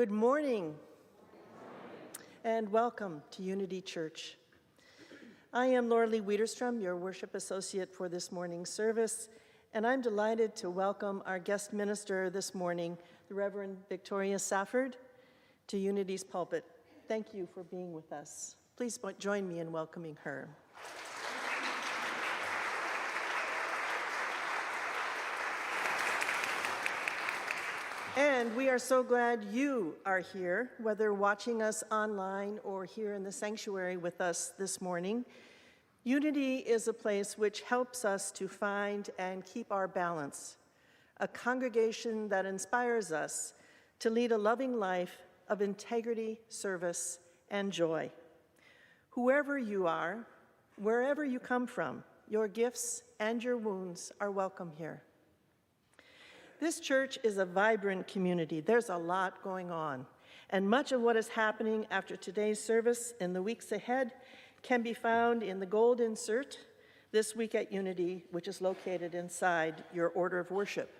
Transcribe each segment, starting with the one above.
Good morning, and welcome to Unity Church. I am Lorelee Wederstrom, your worship associate for this morning's service, and I'm delighted to welcome our guest minister this morning, the Reverend Victoria Safford, to Unity's pulpit. Thank you for being with us. Please join me in welcoming her. And we are so glad you are here, whether watching us online or here in the sanctuary with us this morning. Unity is a place which helps us to find and keep our balance, a congregation that inspires us to lead a loving life of integrity, service, and joy. Whoever you are, wherever you come from, your gifts and your wounds are welcome here. This church is a vibrant community. There's a lot going on, and much of what is happening after today's service in the weeks ahead can be found in the gold insert this week at Unity, which is located inside your order of worship.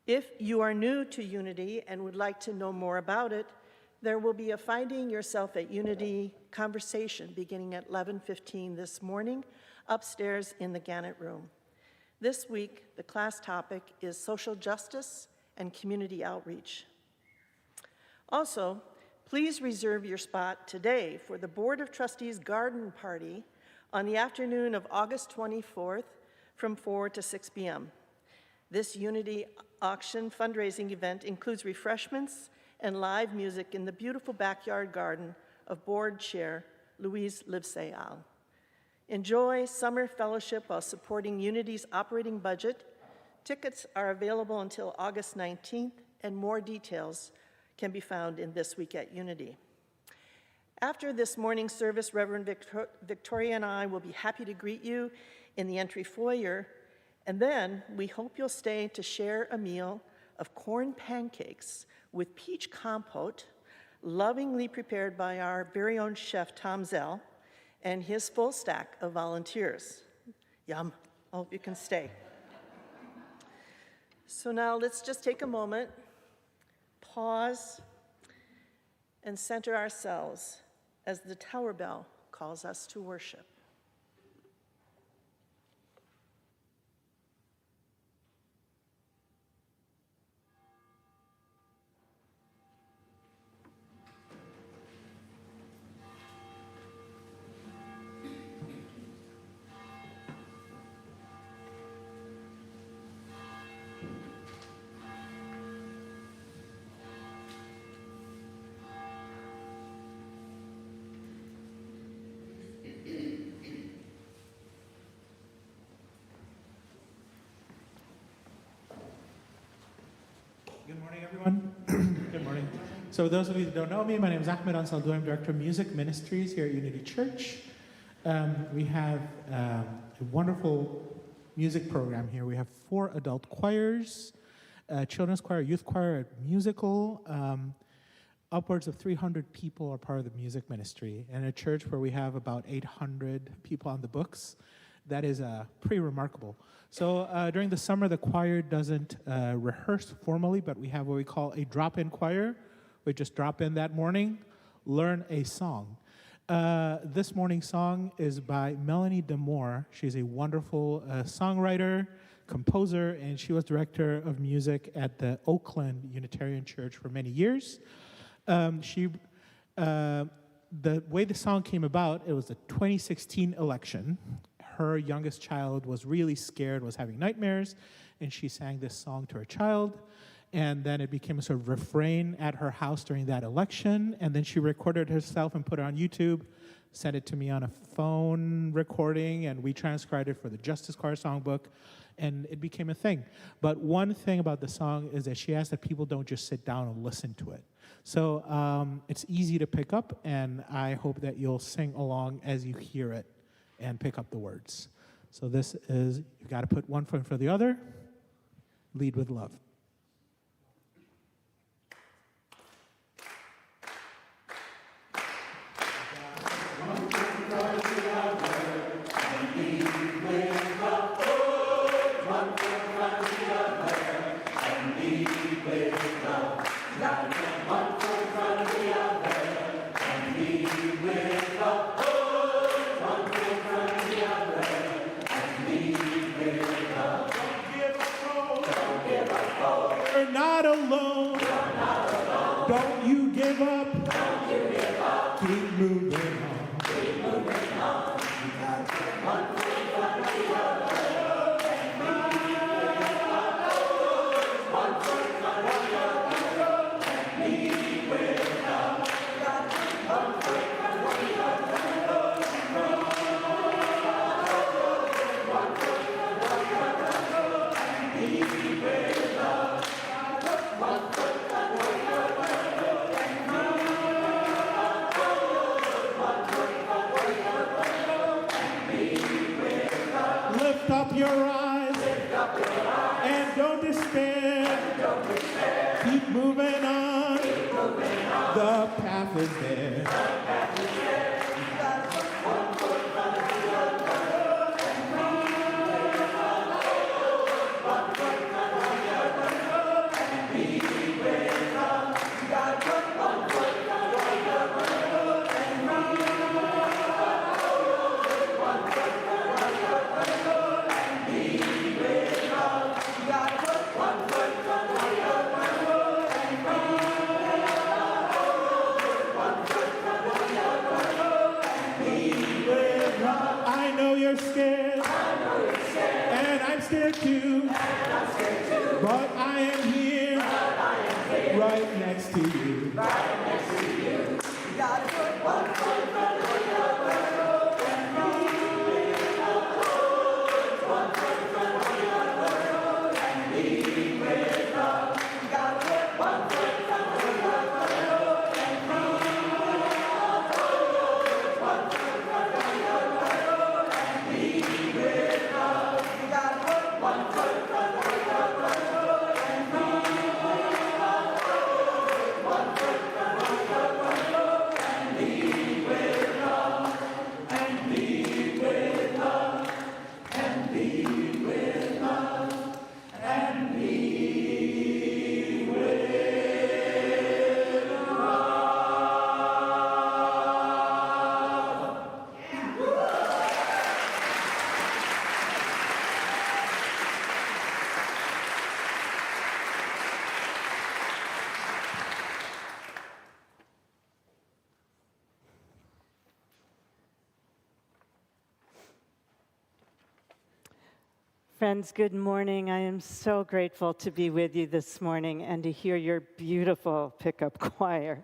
If you are new to Unity and would like to know more about it, there will be a Finding Yourself at Unity conversation beginning at 11:15 this morning upstairs in the Gannett Room. This week, the class topic is social justice and community outreach. Also, please reserve your spot today for the Board of Trustees garden party on the afternoon of August 24th from 4 to 6 p.m. This Unity auction fundraising event includes refreshments and live music in the beautiful backyard garden of Board Chair Louise Livsey-Al. Enjoy summer fellowship while supporting Unity's operating budget. Tickets are available until August 19th, and more details can be found in This Week at Unity. After this morning's service, Reverend Victoria and I will be happy to greet you in the entry foyer, and then we hope you'll stay to share a meal of corn pancakes with peach compote, lovingly prepared by our very own chef, Tom Zell, and his full stack of volunteers. Yum, I hope you can stay. So now let's just take a moment, pause, and center ourselves as the tower bell calls us to worship. Good morning, everyone. Good morning. So those of you who don't know me, my name is Ahmed Ansaldo. I'm Director of Music Ministries here at Unity Church. We have a wonderful music program here. We have 4 adult choirs, children's choir, youth choir, a musical. Upwards of 300 people are part of the music ministry. And a church where we have about 800 people on the books. That is pretty remarkable. So during the summer, the choir doesn't rehearse formally, but we have what we call a drop-in choir. We just drop in that morning, learn a song. This morning's song is by Melanie Damore. She's a wonderful songwriter, composer, and she was director of music at the Oakland Unitarian Church for many years. The way the song came about, it was the 2016 election. Her youngest child was really scared, was having nightmares, and she sang this song to her child. And then it became a sort of refrain at her house during that election. And then she recorded herself and put it on YouTube, sent it to me on a phone recording, and we transcribed it for the Justice Choir Songbook, and it became a thing. But one thing about the song is that she asked that people don't just sit down and listen to it. So it's easy to pick up, and I hope that you'll sing along as you hear it and pick up the words. So this is, you got to put one foot in front of the other, lead with love. One not alone. Don't you give up. Keep moving on. Lift up your eyes and don't despair. Keep moving on. The path is there. I know you're scared, and I'm scared too, but I am here, right next to you. Gotta put one foot in front of the other, and one foot in front of the other, and be with love. Gotta put one foot in front of the other, and one foot in front of the other, and be with love. Gotta put one foot in front of the other, and be with love. One foot in front of the other, and be with love, and be with love, and be with love, and be with love. Friends, good morning. I am so grateful to be with you this morning and to hear your beautiful pickup choir.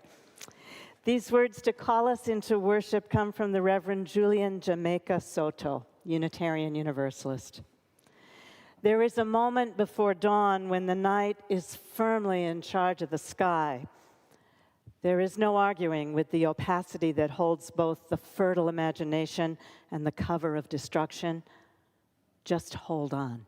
These words to call us into worship come from the Reverend Julian Jamaica Soto, Unitarian Universalist. There is a moment before dawn when the night is firmly in charge of the sky. There is no arguing with the opacity that holds both the fertile imagination and the cover of destruction. Just hold on.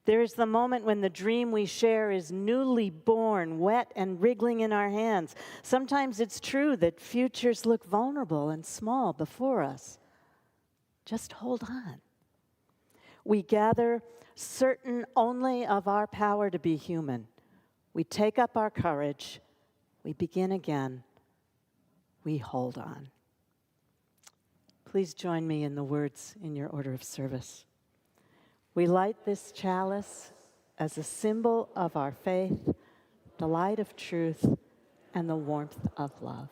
There is the moment when the dream we share is newly born, wet and wriggling in our hands. Sometimes it's true that futures look vulnerable and small before us. Just hold on. We gather certain only of our power to be human. We take up our courage. We begin again. We hold on. Please join me in the words in your order of service. We light this chalice as a symbol of our faith, the light of truth, and the warmth of love.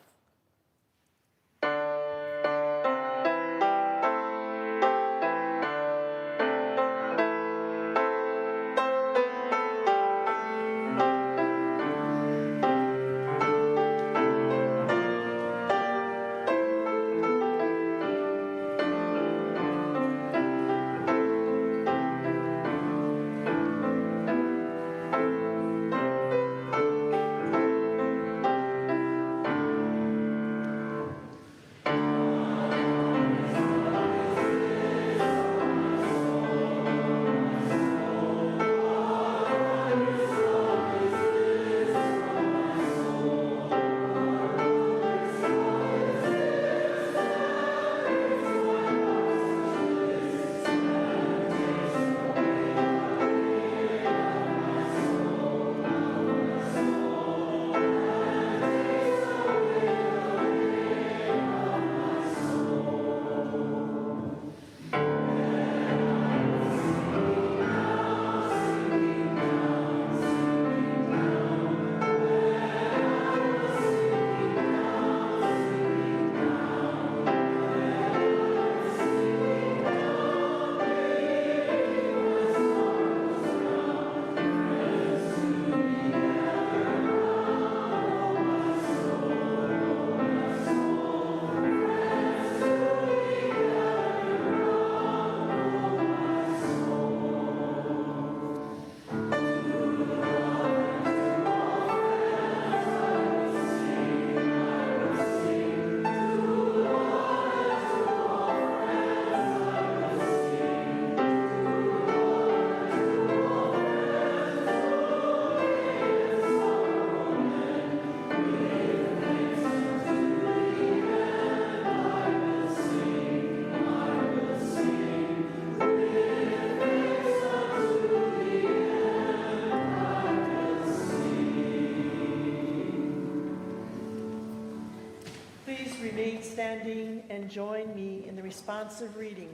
standing and join me in the responsive reading,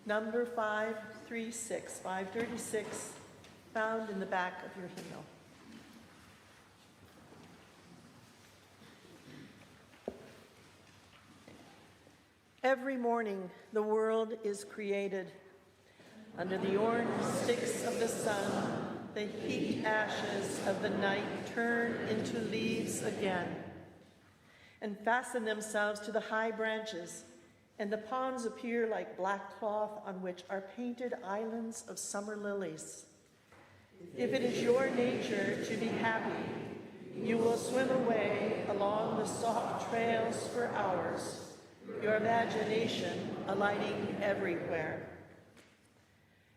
number 536, found in the back of your hymnal. Every morning, the world is created. Under the orange sticks of the sun, the heaped ashes of the night turn into leaves again and fasten themselves to the high branches, and the ponds appear like black cloth on which are painted islands of summer lilies. If it is your nature to be happy, you will swim away along the soft trails for hours, your imagination alighting everywhere.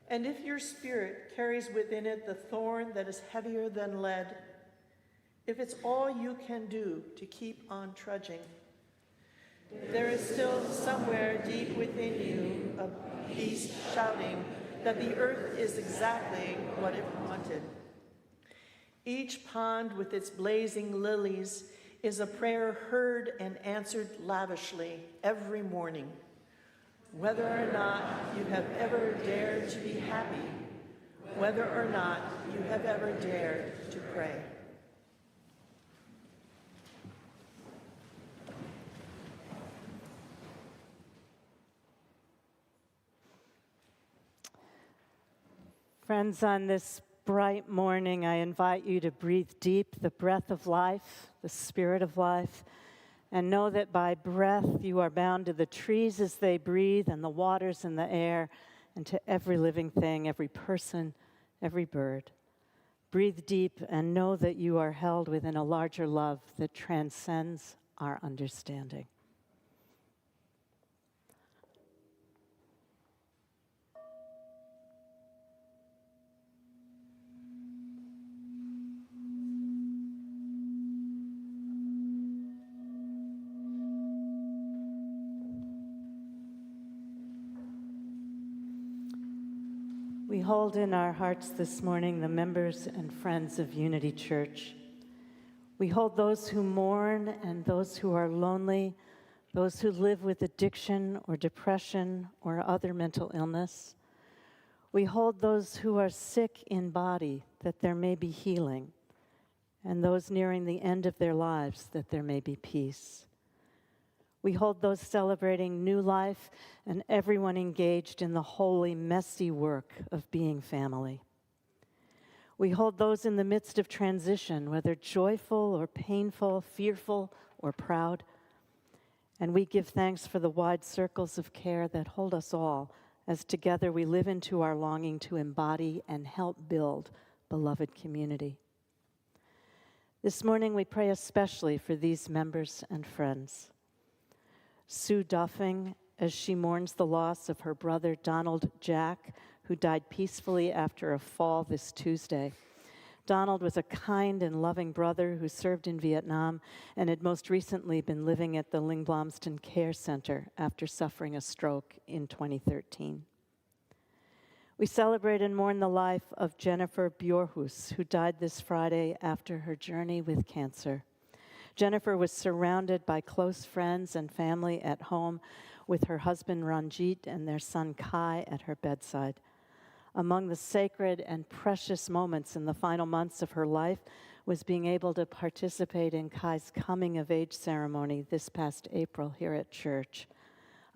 And if your spirit carries within it the thorn that is heavier than lead, if it's all you can do to keep on trudging, there is still somewhere deep within you a beast shouting that the earth is exactly what it wanted. Each pond with its blazing lilies is a prayer heard and answered lavishly every morning. Whether or not you have ever dared to be happy, whether or not you have ever dared to pray. Friends, on this bright morning, I invite you to breathe deep the breath of life, the spirit of life, and know that by breath you are bound to the trees as they breathe and the waters and the air and to every living thing, every person, every bird. Breathe deep and know that you are held within a larger love that transcends our understanding. We hold in our hearts this morning the members and friends of Unity Church. We hold those who mourn and those who are lonely, those who live with addiction or depression or other mental illness. We hold those who are sick in body, that there may be healing, and those nearing the end of their lives, that there may be peace. We hold those celebrating new life and everyone engaged in the holy, messy work of being family. We hold those in the midst of transition, whether joyful or painful, fearful or proud. And we give thanks for the wide circles of care that hold us all, as together we live into our longing to embody and help build beloved community. This morning we pray especially for these members and friends. Sue Duffing, as she mourns the loss of her brother Donald Jack, who died peacefully after a fall this Tuesday. Donald was a kind and loving brother who served in Vietnam and had most recently been living at the Ling Blomsten Care Center after suffering a stroke in 2013. We celebrate and mourn the life of Jennifer Bjorhus, who died this Friday after her journey with cancer. Jennifer was surrounded by close friends and family at home with her husband Ranjit and their son Kai at her bedside. Among the sacred and precious moments in the final months of her life was being able to participate in Kai's coming-of-age ceremony this past April here at church.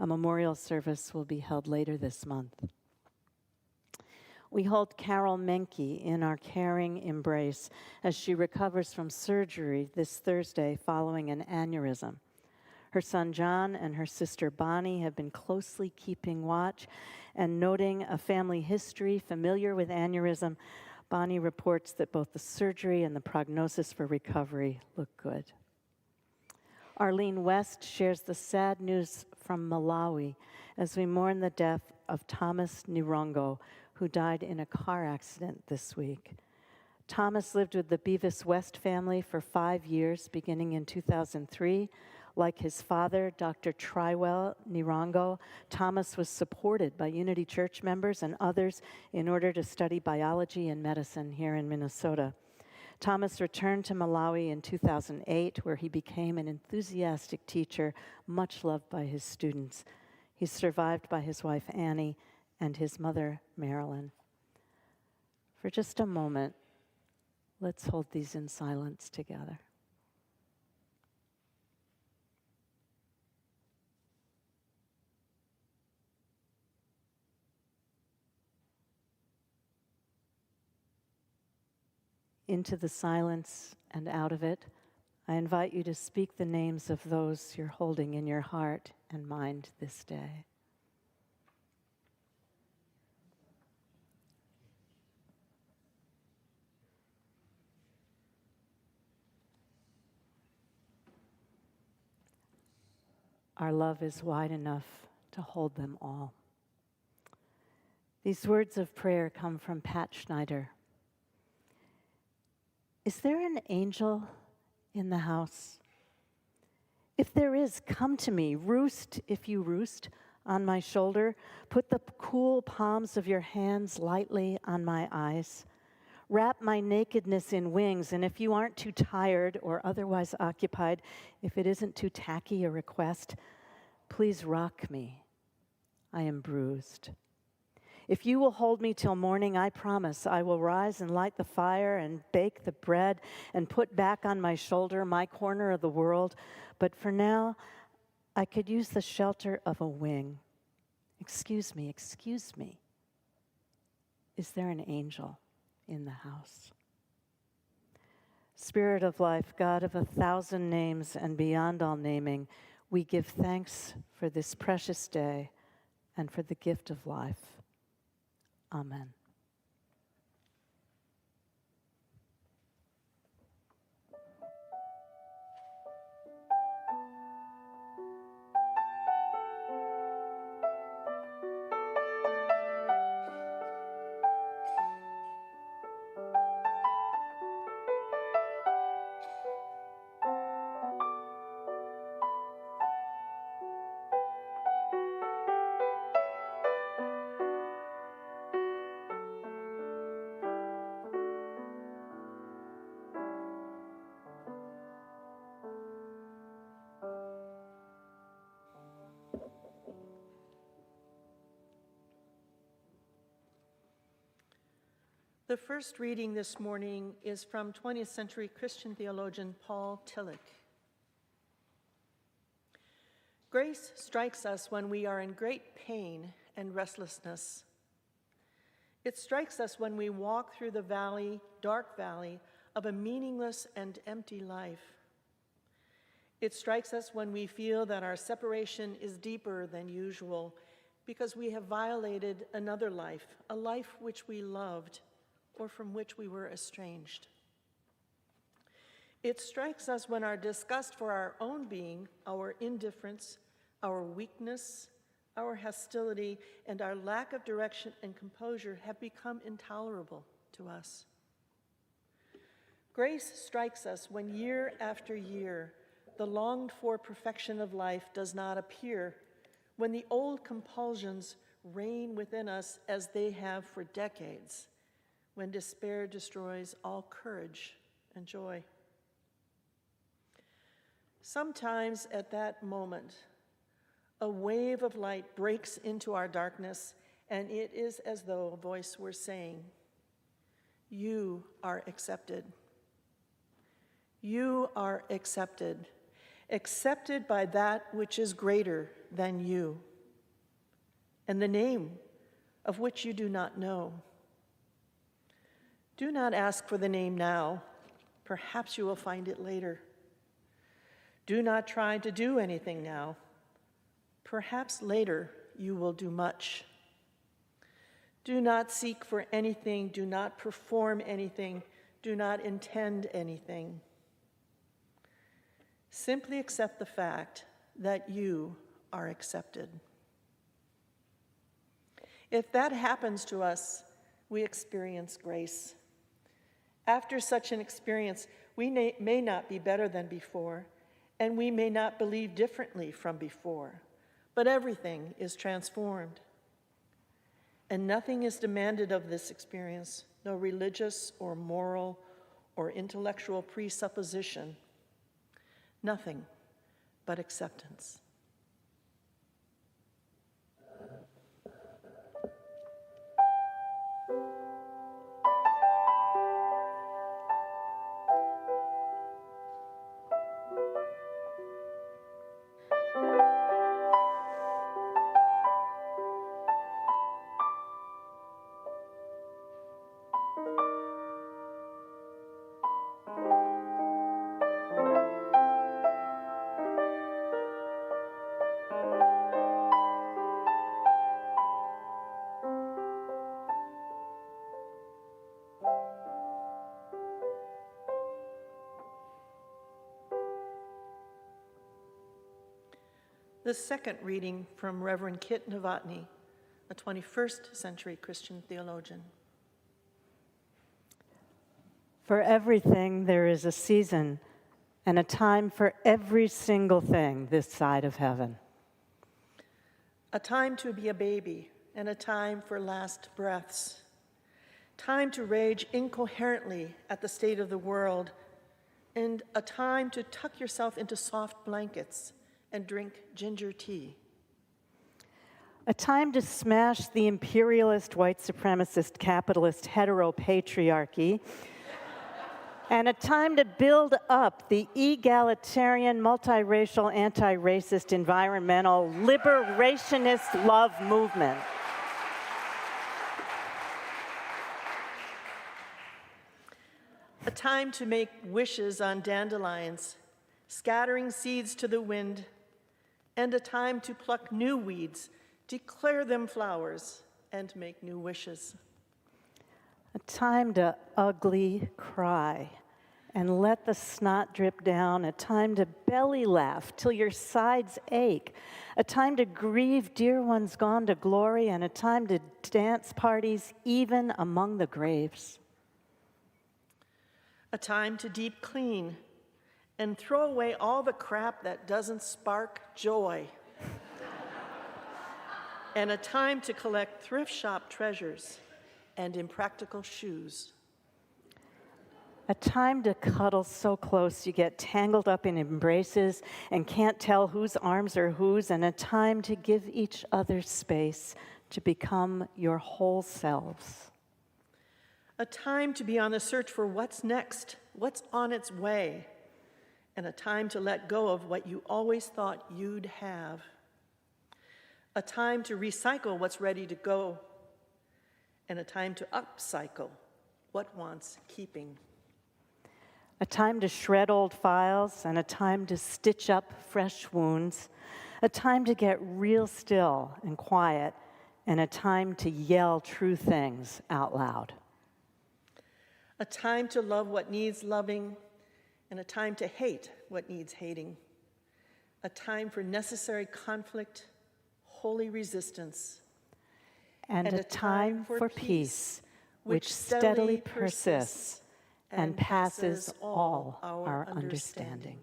A memorial service will be held later this month. We hold Carol Menke in our caring embrace as she recovers from surgery this Thursday following an aneurysm. Her son John and her sister Bonnie have been closely keeping watch and noting a family history familiar with aneurysm. Bonnie reports that both the surgery and the prognosis for recovery look good. Arlene West shares the sad news from Malawi as we mourn the death of Thomas Nirongo, who died in a car accident this week. Thomas lived with the Beavis West family for 5 years, beginning in 2003. Like his father, Dr. Triwell Nirongo, Thomas was supported by Unity Church members and others in order to study biology and medicine here in Minnesota. Thomas returned to Malawi in 2008, where he became an enthusiastic teacher, much loved by his students. He's survived by his wife, Annie, and his mother, Marilyn. For just a moment, let's hold these in silence together. Into the silence and out of it, I invite you to speak the names of those you're holding in your heart and mind this day. Our love is wide enough to hold them all. These words of prayer come from Pat Schneider. Is there an angel in the house? If there is, come to me. Roost, if you roost, on my shoulder. Put the cool palms of your hands lightly on my eyes. Wrap my nakedness in wings, and if you aren't too tired or otherwise occupied, if it isn't too tacky a request, please rock me. I am bruised. If you will hold me till morning, I promise I will rise and light the fire and bake the bread and put back on my shoulder my corner of the world. But for now, I could use the shelter of a wing. Excuse me, excuse me. Is there an angel in the house? Spirit of life, God of 1,000 names and beyond all naming, we give thanks for this precious day and for the gift of life. Amen. The first reading this morning is from 20th century Christian theologian Paul Tillich. Grace strikes us when we are in great pain and restlessness. It strikes us when we walk through the dark valley of a meaningless and empty life. It strikes us when we feel that our separation is deeper than usual because we have violated another life, a life which we loved, or from which we were estranged. It strikes us when our disgust for our own being, our indifference, our weakness, our hostility, and our lack of direction and composure have become intolerable to us. Grace strikes us when year after year, the longed-for perfection of life does not appear, when the old compulsions reign within us as they have for decades, when despair destroys all courage and joy. Sometimes at that moment, a wave of light breaks into our darkness, and it is as though a voice were saying, "You are accepted. You are accepted, accepted by that which is greater than you, and the name of which you do not know. Do not ask for the name now. Perhaps you will find it later. Do not try to do anything now. Perhaps later you will do much. Do not seek for anything. Do not perform anything. Do not intend anything. Simply accept the fact that you are accepted." If that happens to us, we experience grace. After such an experience, we may not be better than before, and we may not believe differently from before, but everything is transformed. And nothing is demanded of this experience, no religious or moral or intellectual presupposition. Nothing but acceptance. The second reading from Reverend Kit Novotny, a 21st century Christian theologian. For everything there is a season and a time for every single thing this side of heaven. A time to be a baby and a time for last breaths. Time to rage incoherently at the state of the world, and a time to tuck yourself into soft blankets and drink ginger tea. A time to smash the imperialist, white supremacist, capitalist heteropatriarchy, and a time to build up the egalitarian, multiracial, anti-racist, environmental, liberationist love movement. A time to make wishes on dandelions, scattering seeds to the wind, and a time to pluck new weeds, declare them flowers, and make new wishes. A time to ugly cry and let the snot drip down. A time to belly laugh till your sides ache. A time to grieve dear ones gone to glory, and a time to dance parties even among the graves. A time to deep clean and throw away all the crap that doesn't spark joy. And a time to collect thrift shop treasures and impractical shoes. A time to cuddle so close you get tangled up in embraces and can't tell whose arms are whose, and a time to give each other space to become your whole selves. A time to be on the search for what's next, what's on its way, and a time to let go of what you always thought you'd have. A time to recycle what's ready to go, and a time to upcycle what wants keeping. A time to shred old files, and a time to stitch up fresh wounds. A time to get real still and quiet, and a time to yell true things out loud. A time to love what needs loving, and a time to hate what needs hating. A time for necessary conflict, holy resistance. And a time for peace, which steadily persists and passes all our understanding.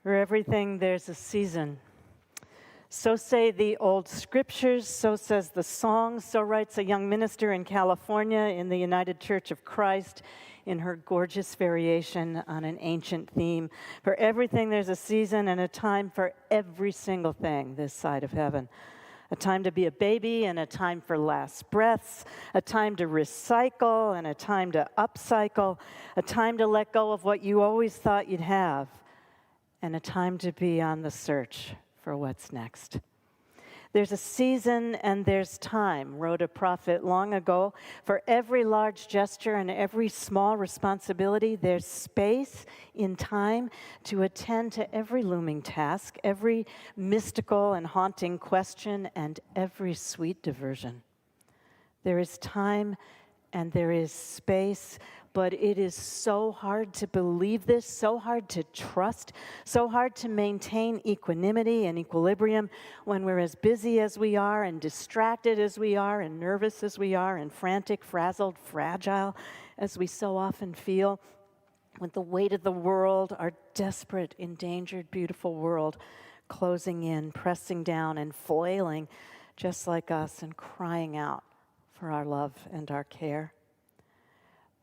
For everything, there's a season. So say the old scriptures, so says the song, so writes a young minister in California in the United Church of Christ in her gorgeous variation on an ancient theme. For everything, there's a season and a time for every single thing this side of heaven. A time to be a baby and a time for last breaths, a time to recycle and a time to upcycle, a time to let go of what you always thought you'd have, and a time to be on the search for what's next. There's a season and there's time, wrote a prophet long ago. For every large gesture and every small responsibility, there's space in time to attend to every looming task, every mystical and haunting question, and every sweet diversion. There is time and there is space, but it is so hard to believe this, so hard to trust, so hard to maintain equanimity and equilibrium when we're as busy as we are and distracted as we are and nervous as we are and frantic, frazzled, fragile as we so often feel, with the weight of the world, our desperate, endangered, beautiful world, closing in, pressing down, and flailing just like us and crying out for our love and our care.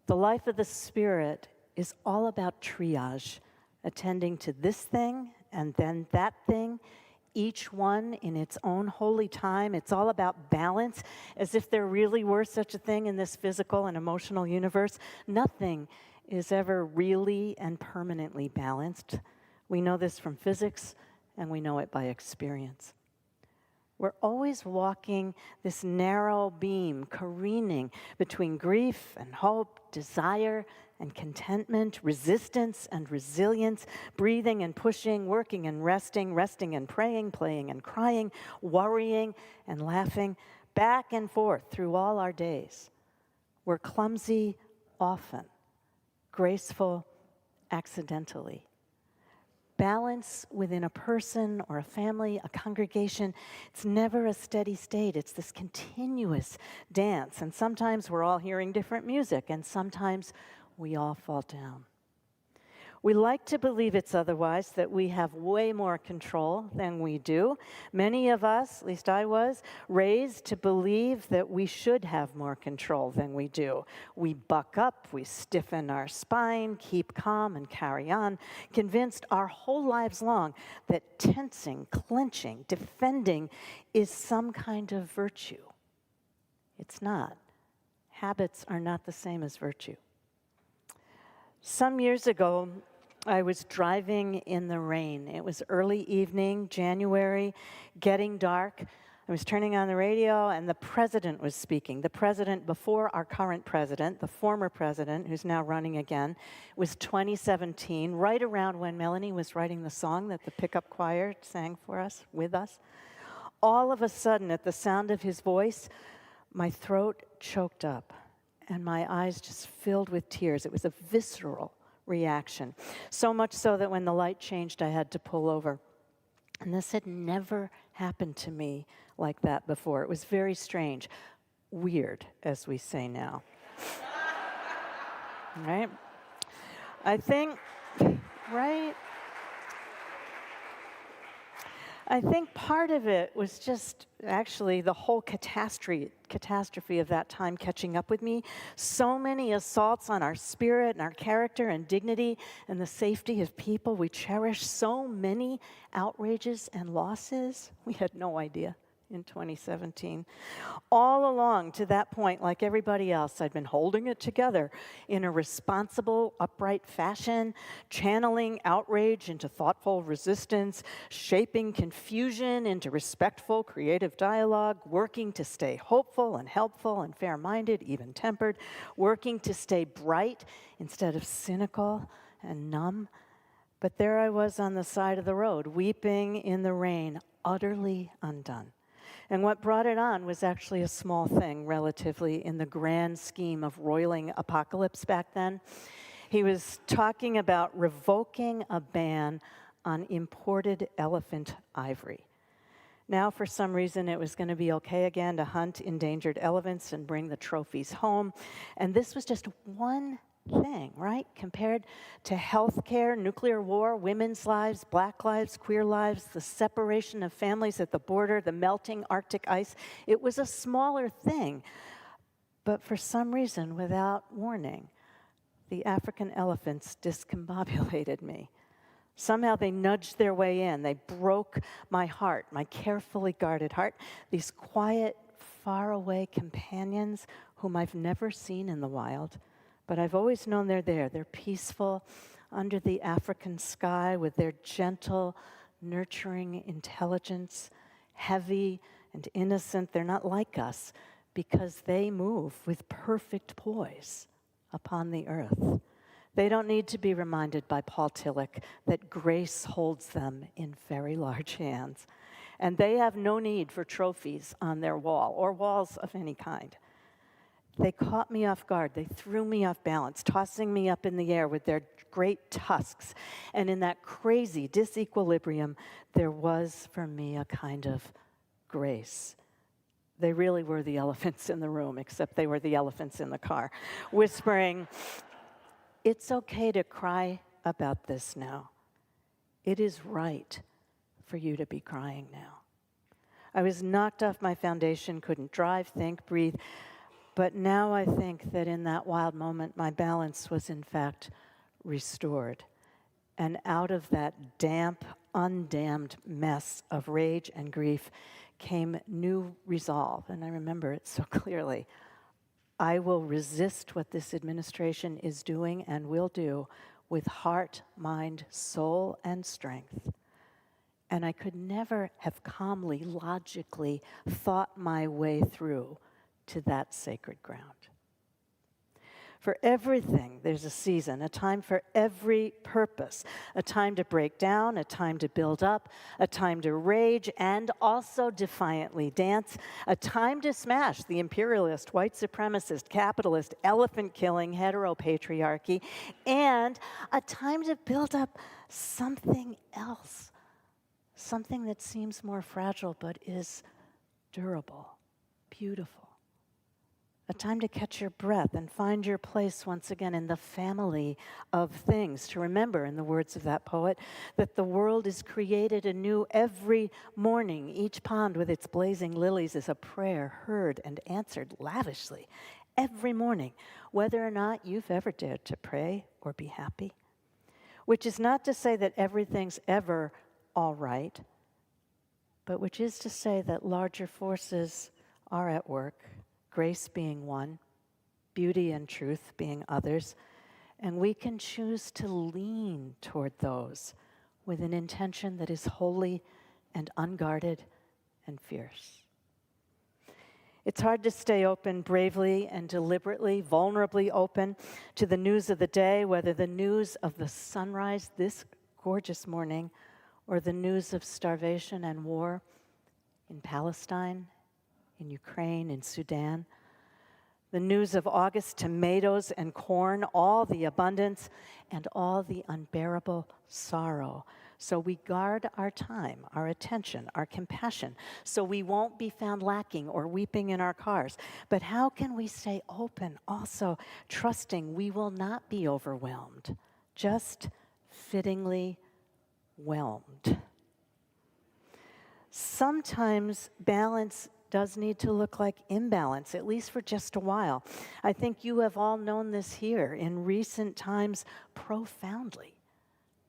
The life of the Spirit is all about triage, attending to this thing and then that thing, each one in its own holy time. It's all about balance, as if there really were such a thing in this physical and emotional universe. Nothing is ever really and permanently balanced. We know this from physics, and we know it by experience. We're always walking this narrow beam, careening between grief and hope, desire and contentment, resistance and resilience, breathing and pushing, working and resting, resting and praying, playing and crying, worrying and laughing, back and forth through all our days. We're clumsy often, graceful accidentally. Balance within a person or a family, a congregation, it's never a steady state. It's this continuous dance. And sometimes we're all hearing different music, and sometimes we all fall down. We like to believe it's otherwise, that we have way more control than we do. Many of us, at least I was, raised to believe that we should have more control than we do. We buck up, we stiffen our spine, keep calm, and carry on, convinced our whole lives long that tensing, clenching, defending is some kind of virtue. It's not. Habits are not the same as virtue. Some years ago, I was driving in the rain. It was early evening, January, getting dark. I was turning on the radio, and the president was speaking. The president before our current president, the former president, who's now running again, was 2017, right around when Melanie was writing the song that the pickup choir sang for us, with us. All of a sudden, at the sound of his voice, my throat choked up, and my eyes just filled with tears. It was a visceral reaction. So much so that when the light changed, I had to pull over. And this had never happened to me like that before. It was very strange. Weird, as we say now. Right? I think, right? I think part of it was just actually the whole catastrophe of that time catching up with me. So many assaults on our spirit and our character and dignity and the safety of people we cherish. So many outrages and losses. We had no idea in 2017. All along to that point, like everybody else, I'd been holding it together in a responsible, upright fashion, channeling outrage into thoughtful resistance, shaping confusion into respectful, creative dialogue, working to stay hopeful and helpful and fair-minded, even-tempered, working to stay bright instead of cynical and numb. But there I was on the side of the road, weeping in the rain, utterly undone. And what brought it on was actually a small thing, relatively, in the grand scheme of roiling apocalypse back then. He was talking about revoking a ban on imported elephant ivory. Now, for some reason, it was going to be okay again to hunt endangered elephants and bring the trophies home. And this was just one thing, right? Compared to healthcare, nuclear war, women's lives, black lives, queer lives, the separation of families at the border, the melting Arctic ice. It was a smaller thing. But for some reason, without warning, the African elephants discombobulated me. Somehow they nudged their way in. They broke my heart, my carefully guarded heart. These quiet, faraway companions whom I've never seen in the wild. But I've always known they're there. They're peaceful under the African sky with their gentle, nurturing intelligence, heavy, and innocent. They're not like us because they move with perfect poise upon the earth. They don't need to be reminded by Paul Tillich that grace holds them in very large hands. And they have no need for trophies on their wall or walls of any kind. They caught me off guard. They threw me off balance, tossing me up in the air with their great tusks. And in that crazy disequilibrium, there was for me a kind of grace. They really were the elephants in the room, except they were the elephants in the car, whispering, "It's okay to cry about this now. It is right for you to be crying now." I was knocked off my foundation, couldn't drive, think, breathe. But now I think that in that wild moment, my balance was in fact restored. And out of that damp, undammed mess of rage and grief came new resolve. And I remember it so clearly. I will resist what this administration is doing and will do with heart, mind, soul, and strength. And I could never have calmly, logically thought my way through to that sacred ground. For everything, there's a season, a time for every purpose, a time to break down, a time to build up, a time to rage and also defiantly dance, a time to smash the imperialist, white supremacist, capitalist, elephant-killing heteropatriarchy, and a time to build up something else, something that seems more fragile but is durable, beautiful. A time to catch your breath and find your place once again in the family of things. To remember, in the words of that poet, that the world is created anew every morning. Each pond with its blazing lilies is a prayer heard and answered lavishly every morning, whether or not you've ever dared to pray or be happy. Which is not to say that everything's ever all right, but which is to say that larger forces are at work, grace being one, beauty and truth being others, and we can choose to lean toward those with an intention that is holy and unguarded and fierce. It's hard to stay open bravely and deliberately, vulnerably open to the news of the day, whether the news of the sunrise this gorgeous morning or the news of starvation and war in Palestine, in Ukraine, in Sudan, the news of August tomatoes and corn, all the abundance and all the unbearable sorrow. So we guard our time, our attention, our compassion, so we won't be found lacking or weeping in our cars. But how can we stay open, also trusting we will not be overwhelmed, just fittingly whelmed? Sometimes balance does need to look like imbalance, at least for just a while. I think you have all known this here in recent times profoundly.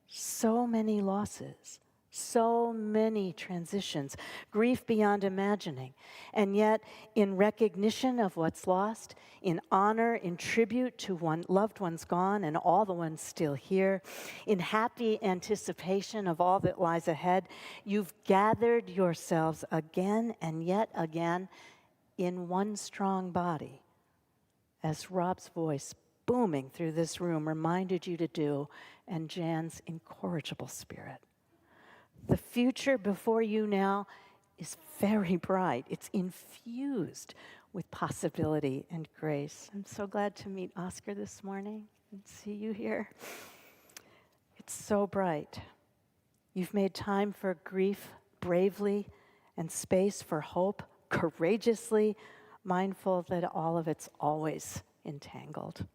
So many losses, so many transitions, grief beyond imagining. And yet, in recognition of what's lost, in honor, in tribute to loved ones gone and all the ones still here, in happy anticipation of all that lies ahead, you've gathered yourselves again and yet again in one strong body, as Rob's voice booming through this room reminded you to do, and Jan's incorrigible spirit. The future before you now is very bright. It's infused with possibility and grace. I'm so glad to meet Oscar this morning and see you here. It's so bright. You've made time for grief bravely and space for hope courageously, mindful that all of it's always entangled.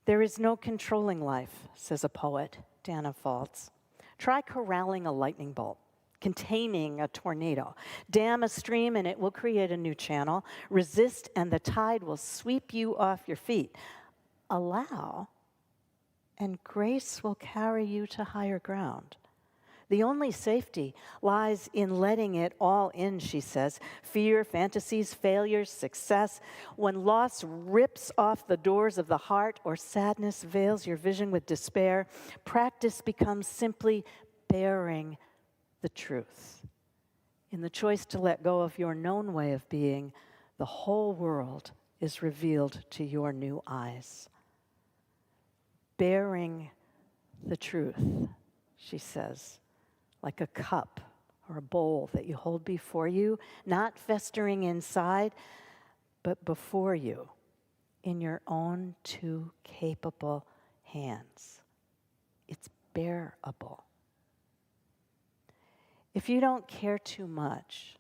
There is no controlling life, says a poet, Dana Faults. Try corralling a lightning bolt, containing a tornado. Dam a stream and it will create a new channel. Resist and the tide will sweep you off your feet. Allow and grace will carry you to higher ground. The only safety lies in letting it all in, she says. Fear, fantasies, failures, success. When loss rips off the doors of the heart or sadness veils your vision with despair, practice becomes simply bearing the truth. in the choice to let go of your known way of being, the whole world is revealed to your new eyes. Bearing the truth, she says, like a cup or a bowl that you hold before you, not festering inside, but before you, in your own two capable hands. It's bearable. If you don't care too much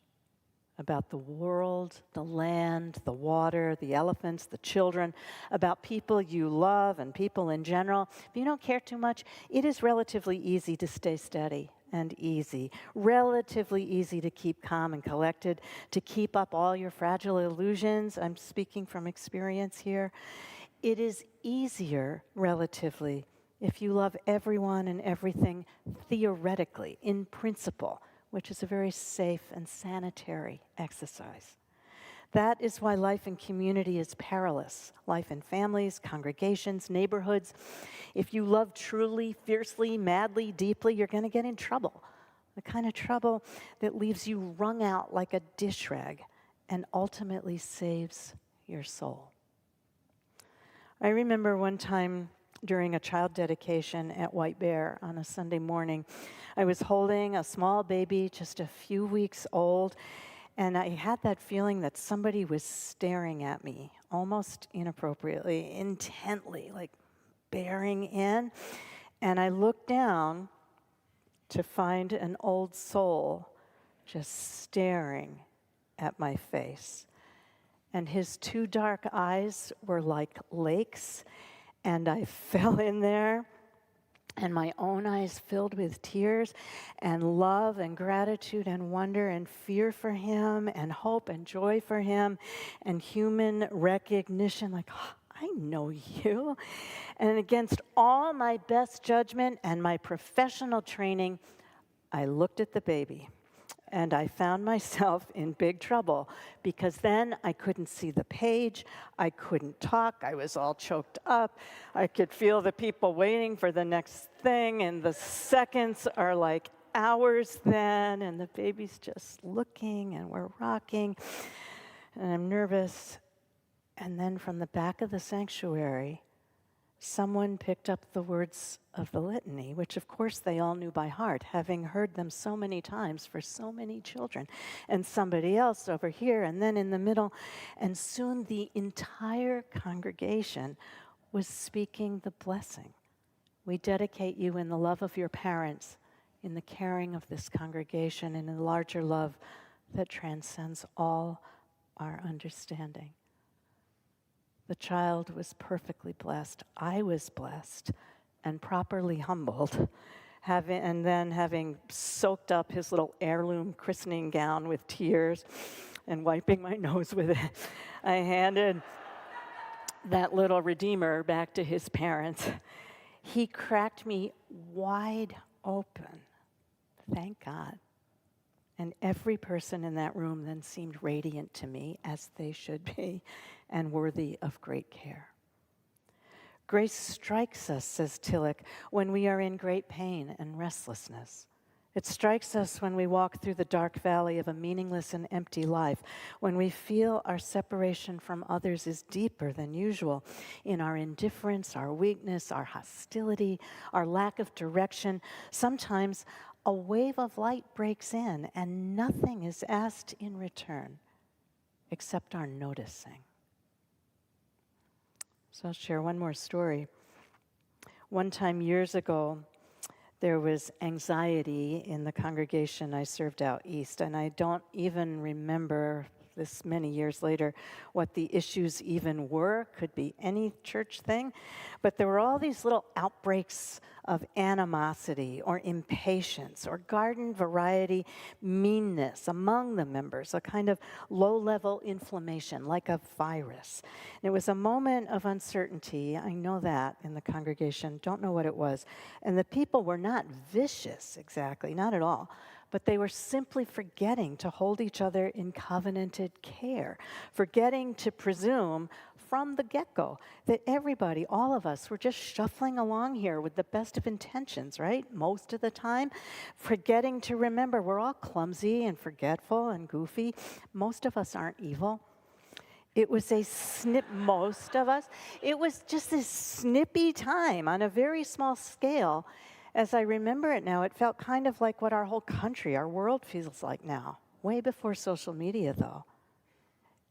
about the world, the land, the water, the elephants, the children, about people you love and people in general, if you don't care too much, it is relatively easy to stay steady and easy, relatively easy to keep calm and collected, to keep up all your fragile illusions. I'm speaking from experience here. It is easier, relatively, if you love everyone and everything theoretically, in principle, which is a very safe and sanitary exercise. That is why life in community is perilous. Life in families, congregations, neighborhoods. If you love truly, fiercely, madly, deeply, you're going to get in trouble. The kind of trouble that leaves you wrung out like a dish rag and ultimately saves your soul. I remember one time during a child dedication at White Bear on a Sunday morning, I was holding a small baby, just a few weeks old, and I had that feeling that somebody was staring at me, almost inappropriately, intently, like bearing in. And I looked down to find an old soul just staring at my face. And his two dark eyes were like lakes, and I fell in there, and my own eyes filled with tears and love and gratitude and wonder and fear for him and hope and joy for him and human recognition, like, oh, I know you. And against all my best judgment and my professional training, I looked at the baby. And I found myself in big trouble because then I couldn't see the page, I couldn't talk, I was all choked up, I could feel the people waiting for the next thing, and the seconds are like hours then, and the baby's just looking, and we're rocking, and I'm nervous. And then from the back of the sanctuary, someone picked up the words of the litany, which of course they all knew by heart, having heard them so many times for so many children, and somebody else over here, and then in the middle, and soon the entire congregation was speaking the blessing. We dedicate you in the love of your parents, in the caring of this congregation, in a larger love that transcends all our understanding. The child was perfectly blessed. I was blessed and properly humbled, having soaked up his little heirloom christening gown with tears and wiping my nose with it. I handed that little redeemer back to his parents. He cracked me wide open. Thank God. And every person in that room then seemed radiant to me, as they should be, and worthy of great care. Grace strikes us, says Tillich, when we are in great pain and restlessness. It strikes us when we walk through the dark valley of a meaningless and empty life, when we feel our separation from others is deeper than usual, in our indifference, our weakness, our hostility, our lack of direction. Sometimes a wave of light breaks in, and nothing is asked in return except our noticing. So I'll share one more story. One time years ago, there was anxiety in the congregation I served out east, and I don't even remember this many years later what the issues even were. Could be any church thing, but there were all these little outbreaks of animosity or impatience or garden variety meanness among the members, a kind of low-level inflammation like a virus. And it was a moment of uncertainty, I know that, in the congregation, don't know what it was. And the people were not vicious exactly, not at all, but they were simply forgetting to hold each other in covenanted care, forgetting to presume from the get-go that everybody, all of us, were just shuffling along here with the best of intentions, right? Most of the time, forgetting to remember we're all clumsy and forgetful and goofy. Most of us aren't evil. It was most of us. It was just this snippy time on a very small scale. As I remember it now, it felt kind of like what our whole country, our world feels like now. Way before social media, though.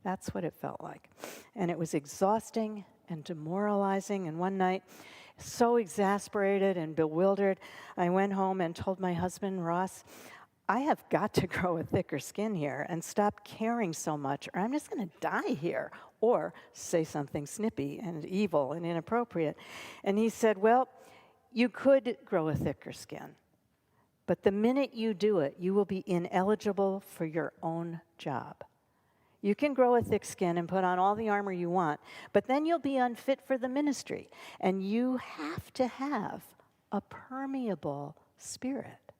That's what it felt like. And it was exhausting and demoralizing. And one night, so exasperated and bewildered, I went home and told my husband, Ross, I have got to grow a thicker skin here and stop caring so much, or I'm just going to die here, or say something snippy and evil and inappropriate. And he said, well, you could grow a thicker skin, but the minute you do it, you will be ineligible for your own job. You can grow a thick skin and put on all the armor you want, but then you'll be unfit for the ministry. And you have to have a permeable spirit.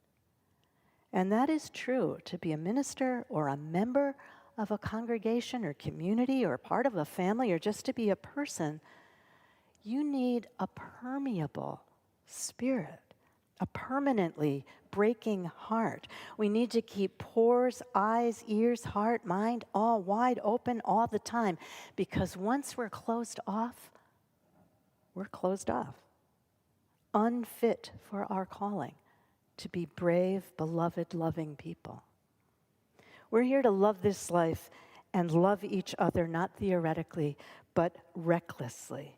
And that is true to be a minister or a member of a congregation or community or part of a family or just to be a person. You need a permeable spirit, a permanently breaking heart. We need to keep pores, eyes, ears, heart, mind all wide open all the time, because once we're closed off, we're closed off. Unfit for our calling to be brave, beloved, loving people. We're here to love this life and love each other, not theoretically, but recklessly.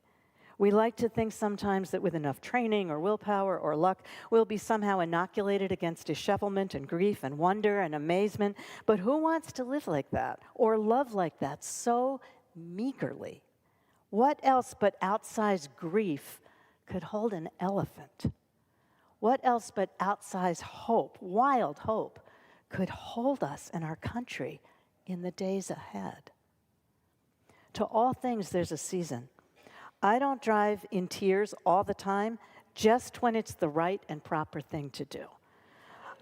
We like to think sometimes that with enough training or willpower or luck, we'll be somehow inoculated against dishevelment and grief and wonder and amazement. But who wants to live like that or love like that so meagerly? What else but outsized grief could hold an elephant? What else but outsized hope, wild hope, could hold us and our country in the days ahead? To all things, there's a season. I don't drive in tears all the time, just when it's the right and proper thing to do.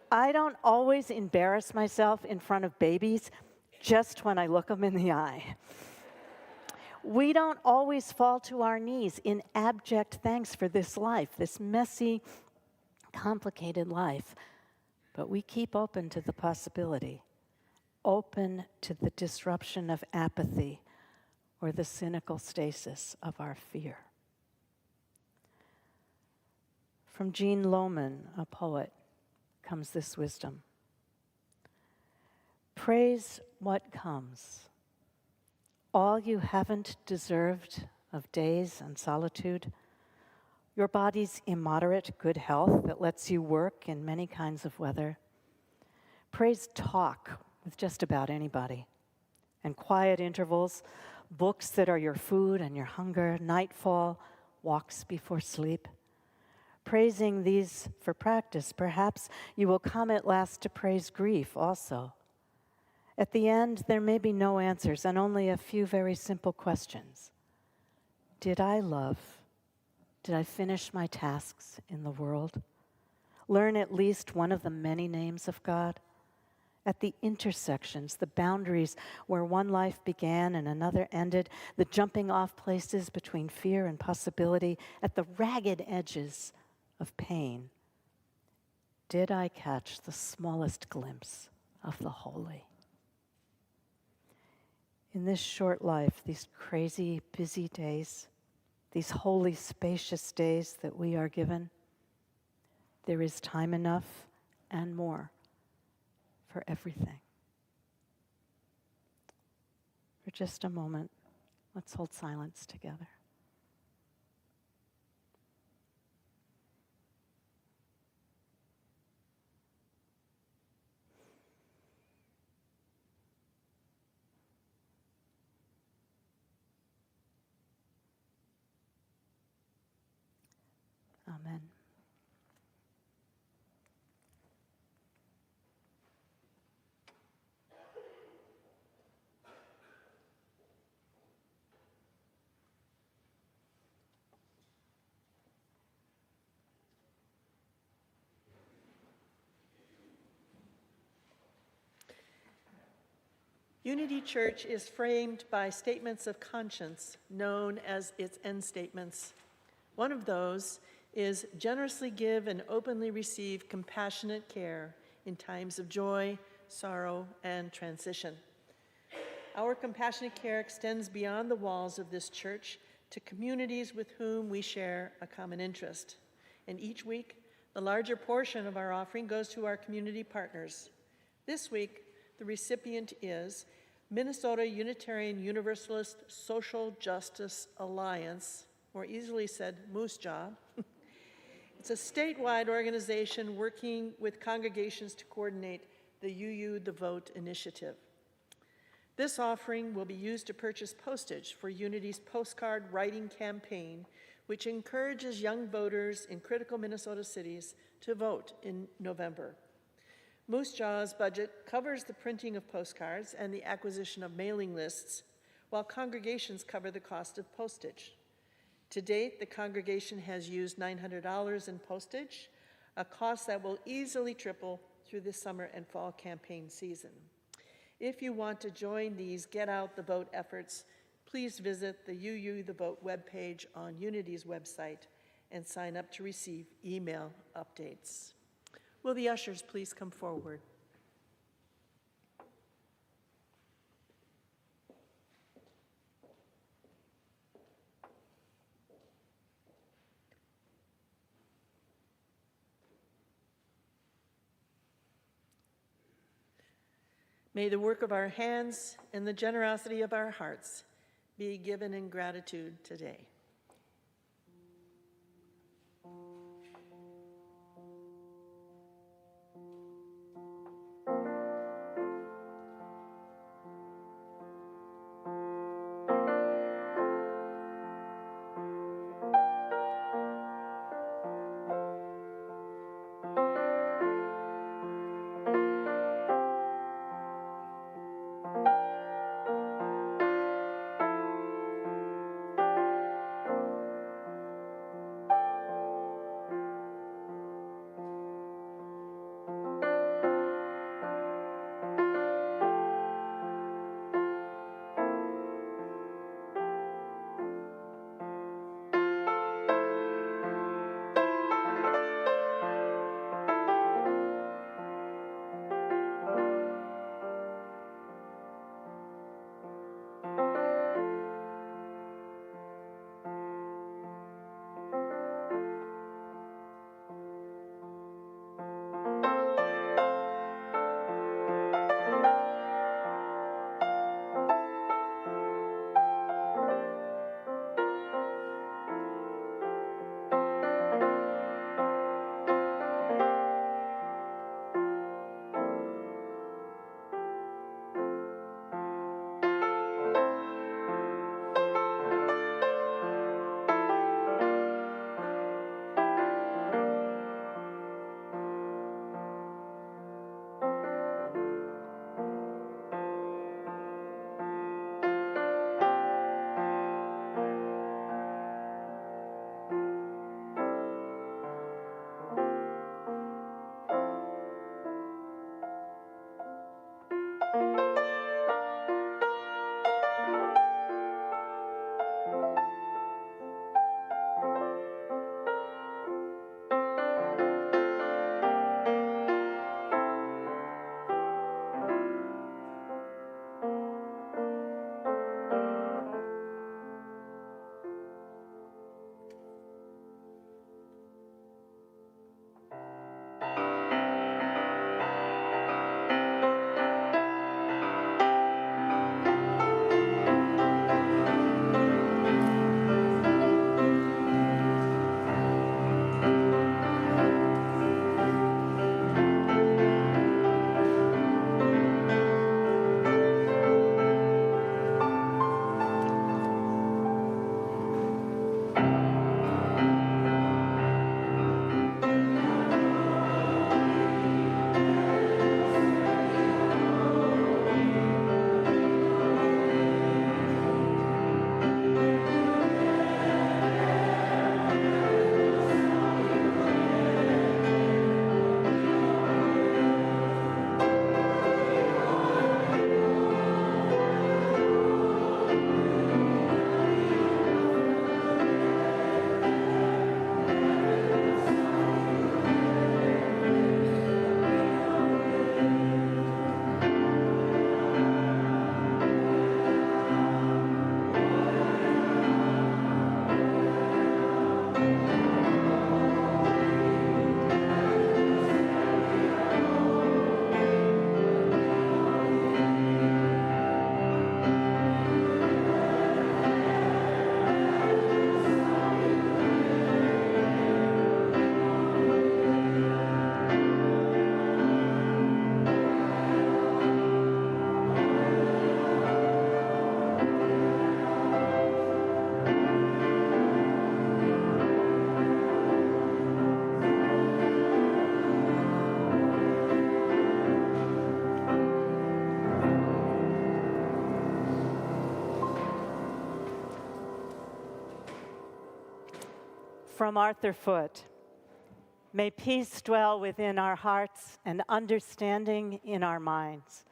I don't always embarrass myself in front of babies, just when I look them in the eye. We don't always fall to our knees in abject thanks for this life, this messy, complicated life. But we keep open to the possibility, open to the disruption of apathy, or the cynical stasis of our fear. From Jean Lohman, a poet, comes this wisdom. Praise what comes. All you haven't deserved of days and solitude, your body's immoderate good health that lets you work in many kinds of weather. Praise talk with just about anybody, and quiet intervals, books that are your food and your hunger, nightfall, walks before sleep. Praising these for practice, perhaps you will come at last to praise grief also. At the end, there may be no answers and only a few very simple questions. Did I love? Did I finish my tasks in the world? Learn at least one of the many names of God? At the intersections, the boundaries where one life began and another ended, the jumping off places between fear and possibility, at the ragged edges of pain, did I catch the smallest glimpse of the holy? In this short life, these crazy, busy days, these holy, spacious days that we are given, there is time enough and more for everything. For just a moment, let's hold silence together. Amen. Unity Church is framed by statements of conscience, known as its end statements. One of those is generously give and openly receive compassionate care in times of joy, sorrow, and transition. Our compassionate care extends beyond the walls of this church to communities with whom we share a common interest. And each week, the larger portion of our offering goes to our community partners. This week, the recipient is Minnesota Unitarian Universalist Social Justice Alliance, more easily said, Moose Jaw. It's a statewide organization working with congregations to coordinate the UU the Vote initiative. This offering will be used to purchase postage for Unity's postcard writing campaign, which encourages young voters in critical Minnesota cities to vote in November. Moose Jaw's budget covers the printing of postcards and the acquisition of mailing lists, while congregations cover the cost of postage. To date, the congregation has used $900 in postage, a cost that will easily triple through the summer and fall campaign season. If you want to join these Get Out the Vote efforts, please visit the UU the Vote webpage on Unity's website and sign up to receive email updates. Will the ushers please come forward? May the work of our hands and the generosity of our hearts be given in gratitude today. From Arthur Foote. May peace dwell within our hearts and understanding in our minds.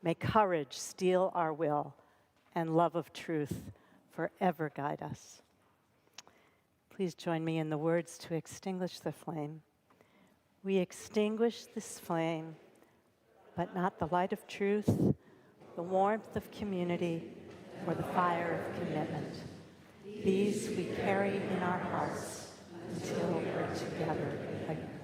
May courage steel our will and love of truth forever guide us. Please join me in the words to extinguish the flame. We extinguish this flame, but not the light of truth, the warmth of community, or the fire of commitment. These we carry in our hearts until we're together again.